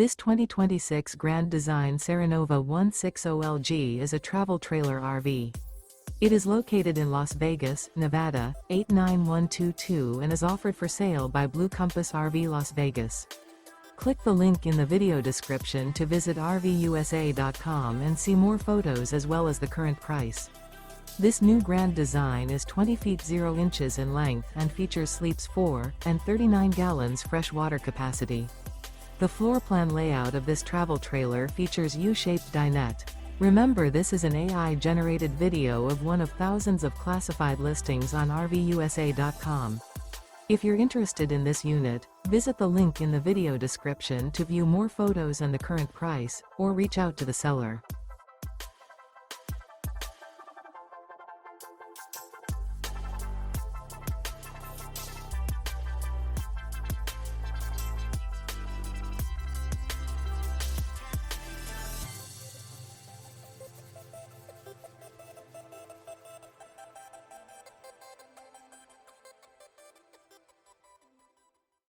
This 2026 Grand Design Serenova 160LG is a travel trailer RV. It is located in Las Vegas, Nevada, 89122 and is offered for sale by Blue Compass RV Las Vegas. Click the link in the video description to visit RVUSA.com and see more photos as well as the current price. This new Grand Design is 20 feet 0 inches in length and features sleeps 4 and 39 gallons fresh water capacity. The floor plan layout of this travel trailer features U-Shaped Dinette. Remember, this is an AI-generated video of one of thousands of classified listings on RVUSA.com. If you're interested in this unit, visit the link in the video description to view more photos and the current price, or reach out to the seller.